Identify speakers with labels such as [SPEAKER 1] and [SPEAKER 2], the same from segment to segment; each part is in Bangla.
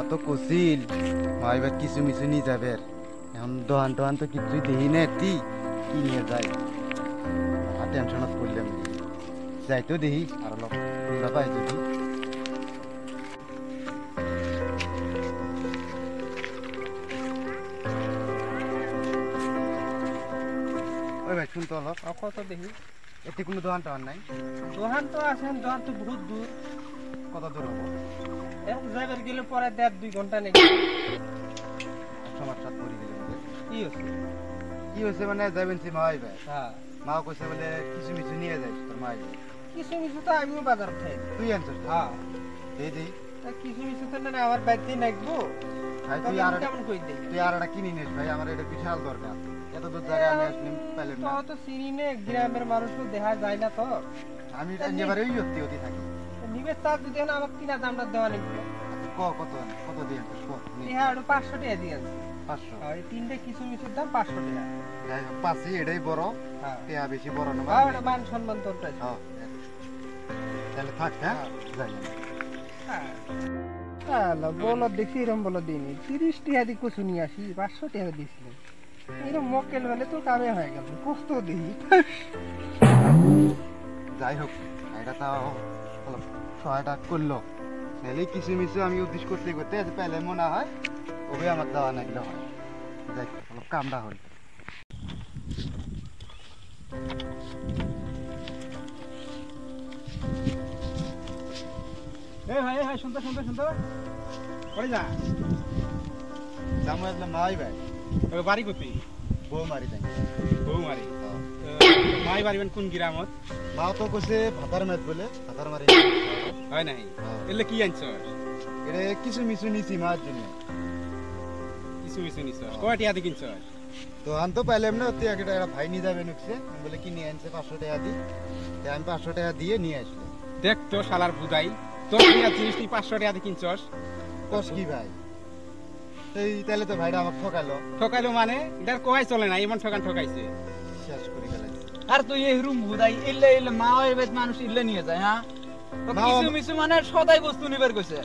[SPEAKER 1] তো কছিল মাইবার কিছু মিছু নিয়ে যাবে এখন দোহান টোহান তো কিছুই দেখি না কি নিয়ে যাই টেনশনত করলাম যাইতো দেখি আর অলপ খুলনা পাই যদি ওই ভাই শুনতো অলপ
[SPEAKER 2] কত দেখি
[SPEAKER 1] এতে কোনো দোকান টোহান নাই?
[SPEAKER 2] দোকান তো আছে, দোকান তো বহুত দূর।
[SPEAKER 1] কত দূর হবো?
[SPEAKER 2] এক জায়গায় গেলে পরে 1.5-2 ঘন্টা নেই।
[SPEAKER 1] সমস্যা পড়ে গেলে
[SPEAKER 2] কি হচ্ছে?
[SPEAKER 1] কি হয়েছে মানে যাবেন সে মাই ভাই
[SPEAKER 2] হ্যাঁ,
[SPEAKER 1] মা কইছে বলে কিছু মিছু নিয়ে যাইস তোর মাই ভাই।
[SPEAKER 2] কিছু মিছু তো আমিও বাজার খাই।
[SPEAKER 1] তুই আনছিস?
[SPEAKER 2] হ্যাঁ,
[SPEAKER 1] এই দি
[SPEAKER 2] কিছু মিছু তো না আমার বাড়িতেই নাকবো।
[SPEAKER 1] ভাই তুই আর একটা কিনে নিস ভাই, আমার এটা বিশাল দরকার। এত দূর জায়গায় আমি আসলাম পেলাম না।
[SPEAKER 2] তো চিনি নে, গ্রামের মানুষ তো দেখা যায় না তো।
[SPEAKER 1] আমি এবারেই হতে থাকি।
[SPEAKER 2] নিবে তার যদি আমাকে কিনা দামটা দেওয়া লাগবে।
[SPEAKER 1] কত দিয়ে আনছিস?
[SPEAKER 2] হ্যাঁ, 500 টাকা দিয়ে আনছি।
[SPEAKER 1] 500?
[SPEAKER 2] আর এই তিনটে কিছু মিছুর দাম 500 টাকা।
[SPEAKER 1] যাই হোক পাচ্ছি, এটাই বড়।
[SPEAKER 2] হ্যাঁ,
[SPEAKER 1] টেয়া বেশি বড় না।
[SPEAKER 2] হ্যাঁ, এটা মান সম্মান তোর কাছে।
[SPEAKER 1] হ্যাঁ, তাহলে থাক। হ্যাঁ, যাই
[SPEAKER 2] হ্যালো, বলো দেখি এরম বলো দিনি 30 টাকা দিয়ে কচু নিয়ে আসি, 500 টাকা দিয়েছিল। এরকম মক্কেল বেলে তো কামে হয়ে গেল, কষ্ট দিই।
[SPEAKER 1] যাই হোক এটা তাও সহায়তা করলো, নাহলে কিছু মিছু আমি উদ্দেশ্য করতে করতে পেলে মনে হয় ওবে আমার দেওয়া নাগলে হয়। যাই অলপ কামটা হল।
[SPEAKER 2] ভাই শুনতে পরে যা
[SPEAKER 1] জামু একদম নাই ভাই।
[SPEAKER 2] বাড়ি কোথায়?
[SPEAKER 1] বৌমারি তাই।
[SPEAKER 2] বৌমারি? মাই বাড়িবেন কোন গ্রামত?
[SPEAKER 1] মা তো কইছে ভাতার মেদ বলে, ভাতার মারি
[SPEAKER 2] হয় নাই? এলে কি আনছ?
[SPEAKER 1] এটা কিছু মিছু নিছি মার জন্য।
[SPEAKER 2] কিছু নিছ? কয় টাকা দিয়ে কিনছ?
[SPEAKER 1] তো আন তো পাইলাম না, তুই একটা ভাই নিয়ে যাবে নুকছে বলে কি নিয়ে আনছে 500 টাকা দিয়ে। আমি 500 টাকা দিয়ে নিয়ে আসলাম।
[SPEAKER 2] দেখ তো শালার বুদাই, তোর কিনা জিনিস তুই 500 টাকা দিয়ে কিনছস?
[SPEAKER 1] কস কি ভাই? এই তাহলে তো ভাইটা আমাকে
[SPEAKER 2] ঠকাইলো মানে এটার কয় চলে না, এমন ঠকাইছে
[SPEAKER 1] শেষ করে গেল।
[SPEAKER 3] আর তুই এই রুম বুদাই ইল্লে মা ওই বেদ মানুষ ইল্লে নিয়ে যায়। হ্যাঁ, কিছু মিছু মানে সদাই বস্তু নিবার কইছে,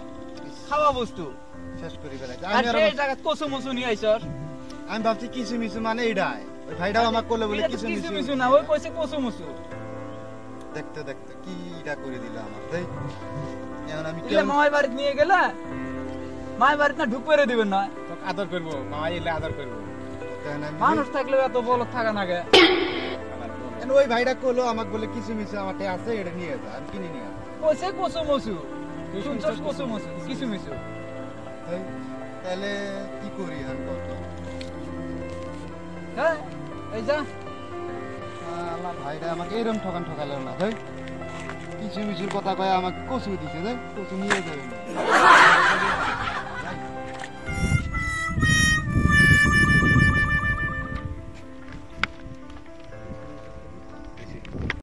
[SPEAKER 3] খাওয়া বস্তু
[SPEAKER 1] শেষ করে গেল।
[SPEAKER 3] আর সেই জায়গা কচু মুচু নিয়ে আইছস।
[SPEAKER 1] আমি ভাবছি কিছু মিছু মানে এইটাই, ওই ভাইটাও আমাকে করলে বলে কিছু
[SPEAKER 3] মিছু না, ওই কইছে কচু মুচু।
[SPEAKER 1] দেখতে কি এটা করে দিল আমার। তাই এখন আমি
[SPEAKER 3] ইল্লে মামাই বাড়ি নিয়ে গেলে মামাই বাড়ি না ঢুক করে দিবেন না,
[SPEAKER 2] তোকে আদর করবো, মামাই এলে আদর করবো।
[SPEAKER 3] মানুষ থাকলে এত বল থাকা না গে।
[SPEAKER 1] ওই ভাইটা করলো আমাকে বলে কিছু মিছু আমারটা আছে, এটা নিয়ে যা, আমি কিনে নিয়ে আসবো।
[SPEAKER 3] কইছে কচু মুচু, তুই শুনছস কচু মুচু কিছু মিছু।
[SPEAKER 1] তাহলে কি করি এখন?
[SPEAKER 3] হ্যাঁ, এই যা
[SPEAKER 1] আমার ভাইটা আমাকে এরকম ঠকালো না। তাই কিছু মিছুর কথা কয়ে আমাকে কচু দিছে, তাই কচু নিয়ে যাবে না।